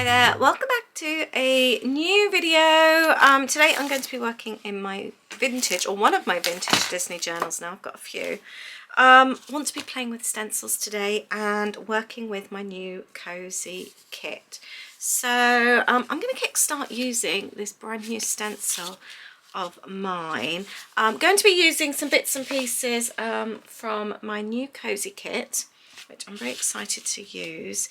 Hi there, welcome back to a new video. Today I'm going to be working in my vintage, or one of my vintage Disney journals now. I've got a few. Want to be playing with stencils today and working with my new cozy kit. So I'm going to kickstart using this brand new stencil of mine. I'm going to be using some bits and pieces from my new cozy kit, which I'm very excited to use.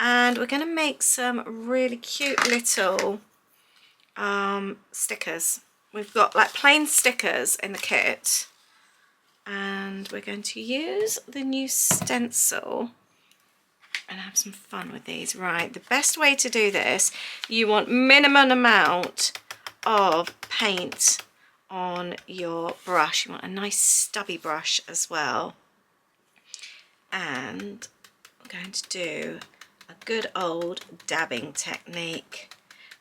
And we're going to make some really cute little stickers. We've got like plain stickers in the kit, and we're going to use the new stencil and have some fun with these. Right, the best way to do this, you want minimum amount of paint on your brush. You want a nice stubby brush as well. And I'm going to do a good old dabbing technique.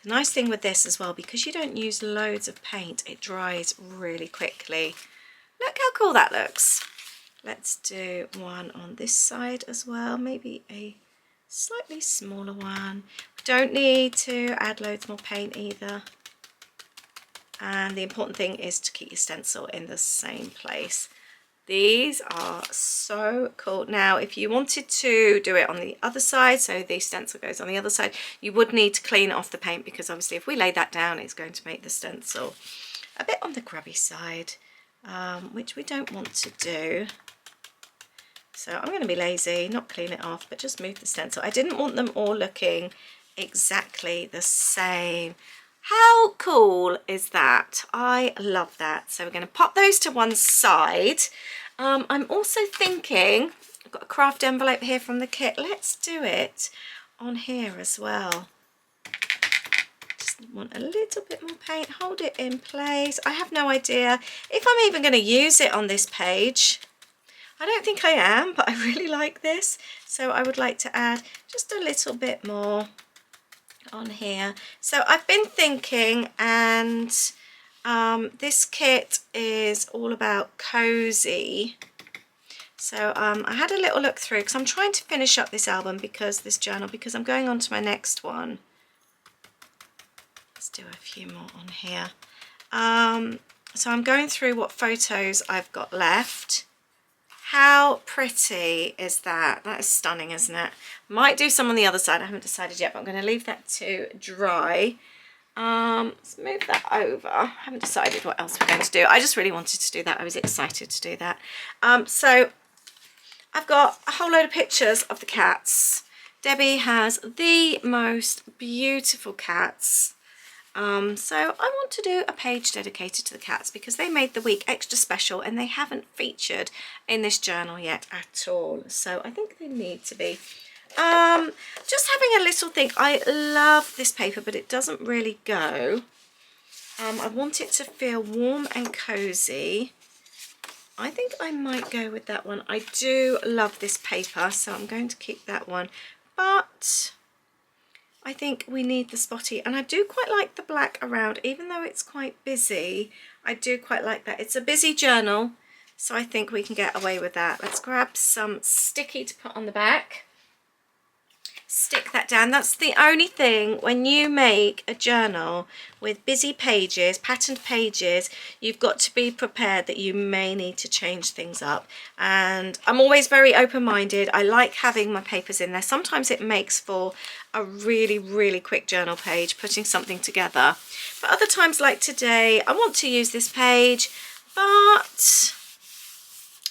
The nice thing with this as well, because you don't use loads of paint, it dries really quickly. Look how cool that looks. Let's do one on this side as well, maybe a slightly smaller one. Don't need to add loads more paint either. And the important thing is to keep your stencil in the same place. These are so cool. Now, if you wanted to do it on the other side, so the stencil goes on the other side, you would need to clean off the paint, because obviously if we lay that down, it's going to make the stencil a bit on the grubby side, which we don't want to do. So I'm going to be lazy, not clean it off, but just move the stencil. I didn't want them all looking exactly the same. How cool is that? I love that. So we're going to pop those to one side. I'm also thinking, I've got a craft envelope here from the kit. Let's do it on here as well. Just want a little bit more paint. Hold it in place. I have no idea if I'm even going to use it on this page. I don't think I am, but I really like this. So I would like to add just a little bit more on here. So I've been thinking, and this kit is all about cozy. So I had a little look through, because I'm trying to finish up this album, because I'm going on to my next one. Let's do a few more on here. So I'm going through what photos I've got left. How pretty is that? That is stunning, isn't it? Might do some on the other side. I haven't decided yet, but I'm going to leave that to dry. Let's move that over. I haven't decided what else we're going to do. I just really wanted to do that. I was excited to do that. So I've got a whole load of pictures of the cats. Debbie has the most beautiful cats. So I want to do a page dedicated to the cats, because they made the week extra special and they haven't featured in this journal yet at all. So I think they need to be. Just having a little think. I love this paper, but it doesn't really go. I want it to feel warm and cozy. I think I might go with that one. I do love this paper, so I'm going to keep that one. But I think we need the spotty, and I do quite like the black around, even though it's quite busy. I do quite like that. It's a busy journal, so I think we can get away with that. Let's grab some sticky to put on the back. Stick that down. That's the only thing when you make a journal with busy pages, patterned pages, you've got to be prepared that you may need to change things up. And I'm always very open-minded. I like having my papers in there. Sometimes it makes for a really, really quick journal page, putting something together. But other times, like today, I want to use this page, but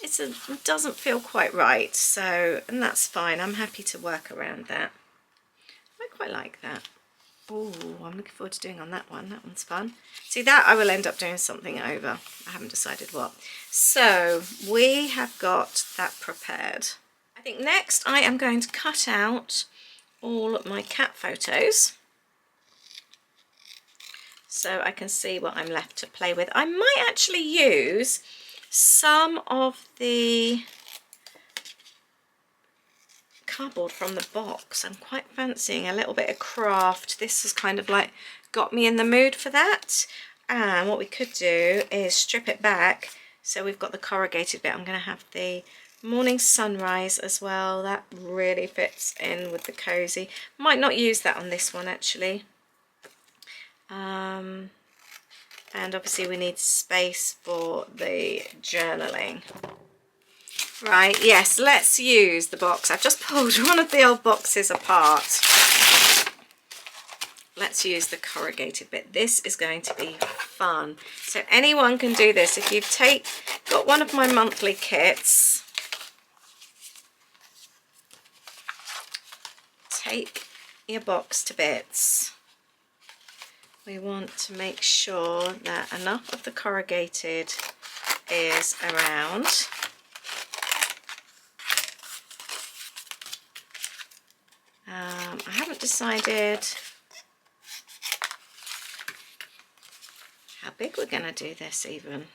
it doesn't feel quite right. So, and that's fine. I'm happy to work around that. I quite like that. Oh, I'm looking forward to doing on that one. That one's fun. See, that I will end up doing something over. I haven't decided what. So we have got that prepared. I think next I am going to cut out all my cat photos, so I can see what I'm left to play with. I might actually use some of the cardboard from the box. I'm quite fancying a little bit of craft. This has kind of like got me in the mood for that. And what we could do is strip it back, so we've got the corrugated bit. I'm going to have the Morning sunrise as well, that really fits in with the cozy. Might not use that on this one actually. And obviously we need space for the journaling. Right, yes, let's use the box. I've just pulled one of the old boxes apart. Let's use the corrugated bit. This is going to be fun. So anyone can do this. If you've got one of my monthly kits, take your box to bits. We want to make sure that enough of the corrugated is around. I haven't decided how big we're going to do this even.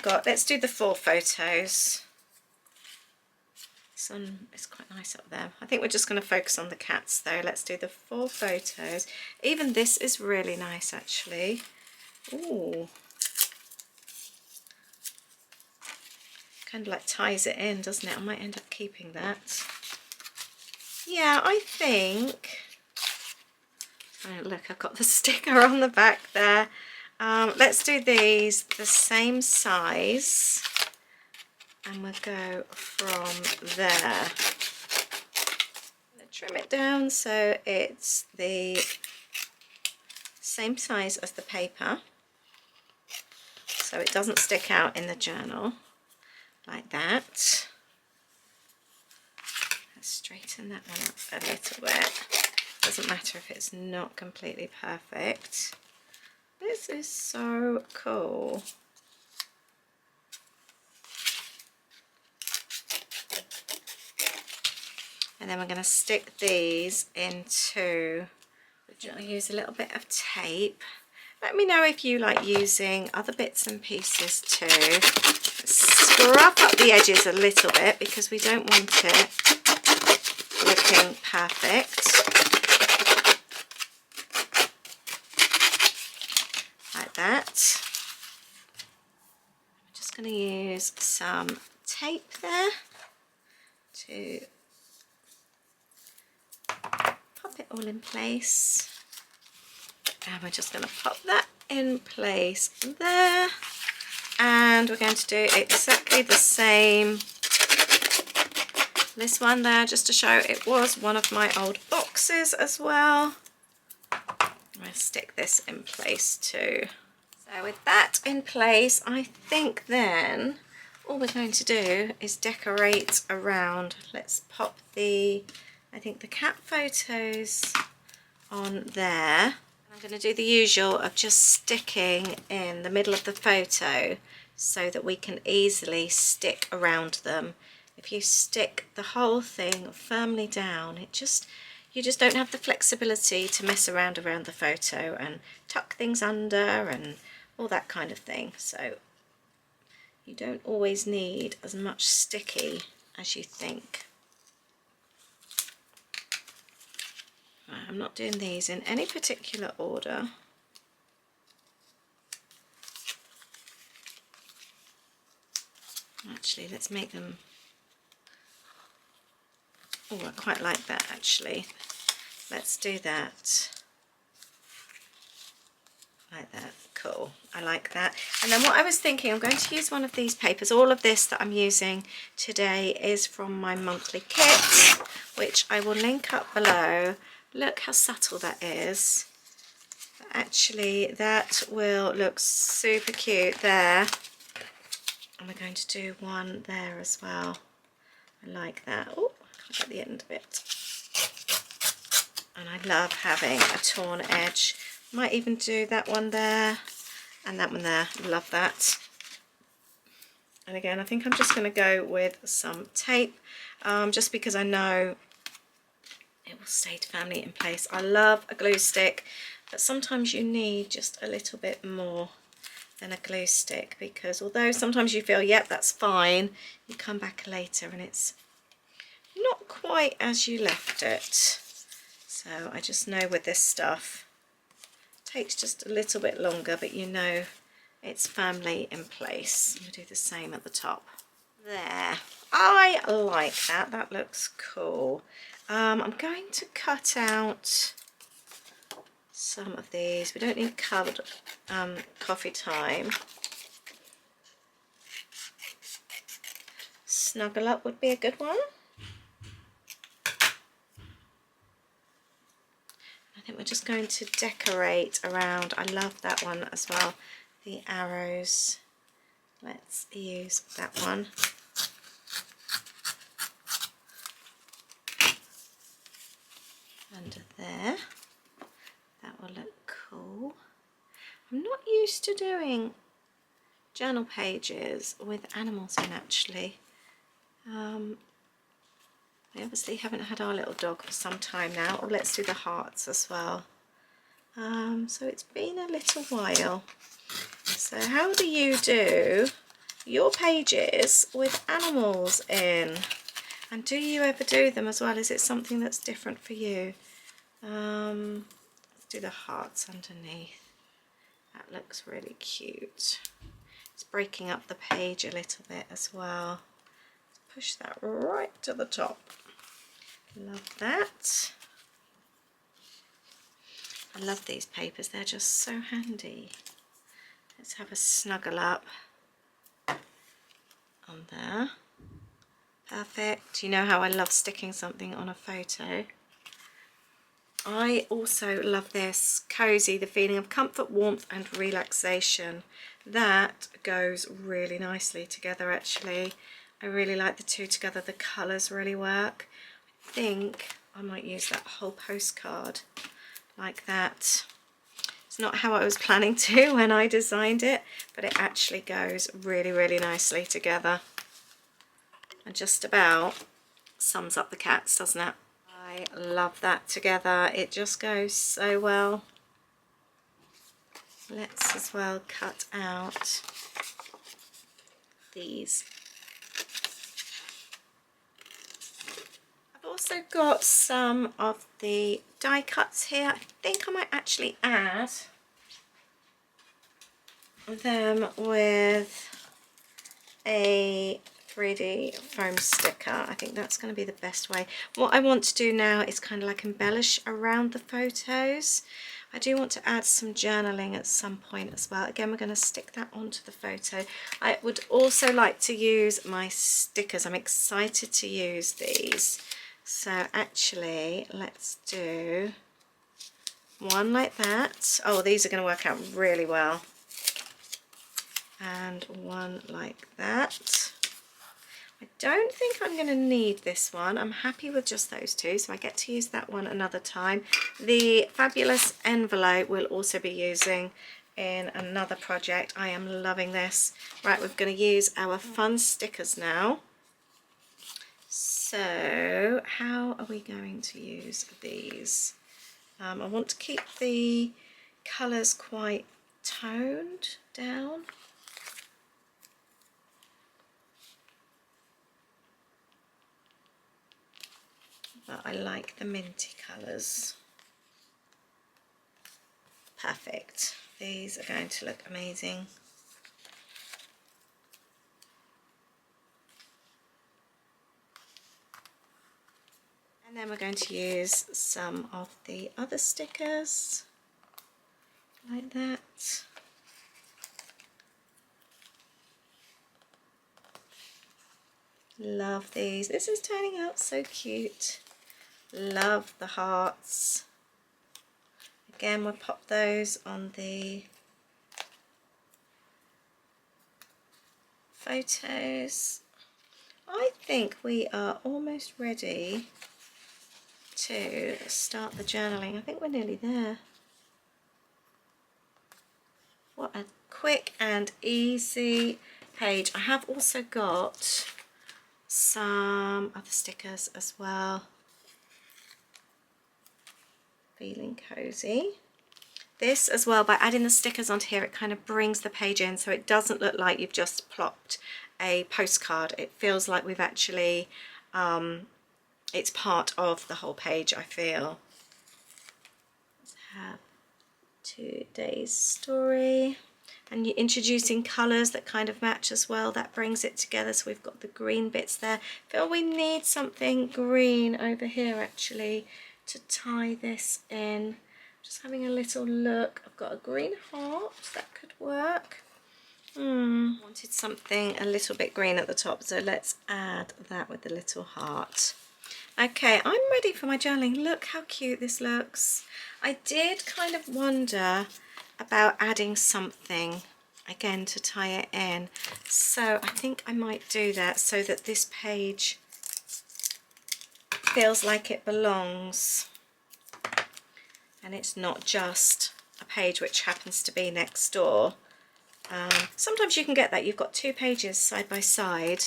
Let's do the 4 photos. Sun is quite nice up there. I think we're just going to focus on the cats though. Let's do the 4 photos. Even this is really nice actually. Ooh. Kind of like ties it in, doesn't it? I might end up keeping that. Yeah, I think... Oh, look, I've got the sticker on the back there. Let's do these the same size. And we'll go from there. I'm going to trim it down so it's the same size as the paper. So it doesn't stick out in the journal. Like that. Let's straighten that one up a little bit. Doesn't matter if it's not completely perfect. This is so cool. And then we're going to stick these into, I'll use a little bit of tape. Let me know if you like using other bits and pieces too. Scrub up the edges a little bit because we don't want it looking perfect. Like that. I'm just going to use some tape there to pop it all in place. And we're just going to pop that in place there. And we're going to do exactly the same. This one there, just to show it was one of my old boxes as well. I'm going to stick this in place too. So with that in place, I think then all we're going to do is decorate around. Let's pop I think the cat photos on there. I'm going to do the usual of just sticking in the middle of the photo so that we can easily stick around them. If you stick the whole thing firmly down, you just don't have the flexibility to mess around the photo and tuck things under and all that kind of thing. So you don't always need as much sticky as you think. I'm not doing these in any particular order. Actually, let's make them... Oh, I quite like that actually. Let's do that. Like that. Cool. I like that. And then what I was thinking, I'm going to use one of these papers. All of this that I'm using today is from my monthly kit, which I will link up below. Look how subtle that is. Actually, that will look super cute there. And we're going to do one there as well. I like that. Oh, I can't get the end of it. And I love having a torn edge. Might even do that one there and that one there. Love that. And again, I think I'm just going to go with some tape, just because I know it will stay firmly in place. I love a glue stick, but sometimes you need just a little bit more than a glue stick, because although sometimes you feel, yep, that's fine, you come back later and it's not quite as you left it. So I just know with this stuff, it takes just a little bit longer, but you know it's firmly in place. We'll do the same at the top. There. I like that. That looks cool. I'm going to cut out some of these. We don't need covered coffee time. Snuggle Up would be a good one. I think we're just going to decorate around. I love that one as well. The arrows. Let's use that one. Under there. That will look cool. I'm not used to doing journal pages with animals in actually. We obviously haven't had our little dog for some time now. Oh, let's do the hearts as well. So it's been a little while. So how do you do your pages with animals in? And do you ever do them as well? Is it something that's different for you? Let's do the hearts underneath. That looks really cute. It's breaking up the page a little bit as well. Push that right to the top. Love that. I love these papers, they're just so handy. Let's have a snuggle up on there. Perfect. You know how I love sticking something on a photo. I also love this cozy, the feeling of comfort, warmth and relaxation. That goes really nicely together actually. I really like the two together, the colours really work. I think I might use that whole postcard like that. It's not how I was planning to when I designed it, but it actually goes really, really nicely together. And just about sums up the cats, doesn't it? I love that together. It just goes so well. Let's as well cut out these. I've also got some of the die cuts here. I think I might actually add them with a 3D foam sticker. I think that's going to be the best way. What I want to do now is kind of like embellish around the photos. I do want to add some journaling at some point as well. Again, we're going to stick that onto the photo. I would also like to use my stickers. I'm excited to use these. So actually, let's do one like that. Oh, these are going to work out really well. And one like that. I don't think I'm going to need this one. I'm happy with just those two, so I get to use that one another time. The fabulous envelope we'll also be using in another project. I am loving this. Right, we're going to use our fun stickers now. So how are we going to use these? I want to keep the colours quite toned down. But I like the minty colours. Perfect. These are going to look amazing. And then we're going to use some of the other stickers like that. Love these. This is turning out so cute. Love the hearts. Again, we'll pop those on the photos. I think we are almost ready to start the journaling. I think we're nearly there. What a quick and easy page. I have also got some other stickers as well. Feeling cozy. This as well, by adding the stickers onto here, it kind of brings the page in so it doesn't look like you've just plopped a postcard. It feels like we've actually, it's part of the whole page, I feel. Let's have today's story. and you're introducing colours that kind of match as well. That brings it together. So we've got the green bits there. I feel we need something green over here actually to tie this in. Just having a little look. I've got a green heart, that could work. Wanted something a little bit green at the top, so let's add that with the little heart. Okay, I'm ready for my journaling. Look how cute this looks. I did kind of wonder about adding something again to tie it in, so I think I might do that so that this page feels like it belongs and it's not just a page which happens to be next door. Sometimes you can get that, you've got two pages side by side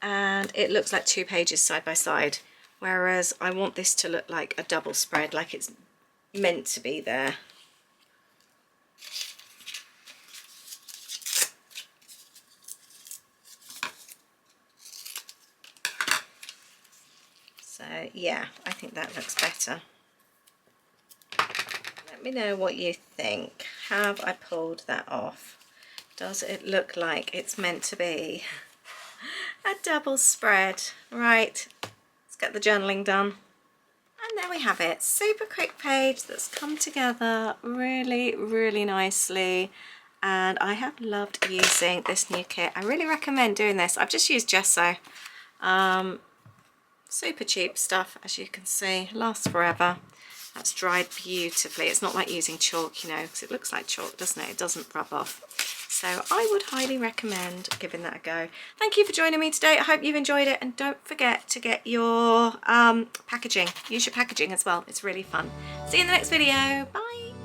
and it looks like two pages side by side, whereas I want this to look like a double spread, like it's meant to be there. So yeah, I think that looks better. Let me know what you think. Have I pulled that off? Does it look like it's meant to be a double spread? Right, let's get the journaling done. And there we have it. Super quick page that's come together really, really nicely. And I have loved using this new kit. I really recommend doing this. I've just used gesso. Super cheap stuff, as you can see. Lasts forever. That's dried beautifully. It's not like using chalk, you know, because it looks like chalk, doesn't it? It doesn't rub off. So I would highly recommend giving that a go. Thank you for joining me today. I hope you've enjoyed it, and don't forget to get your packaging. Use your packaging as well. It's really fun. See you in the next video. Bye.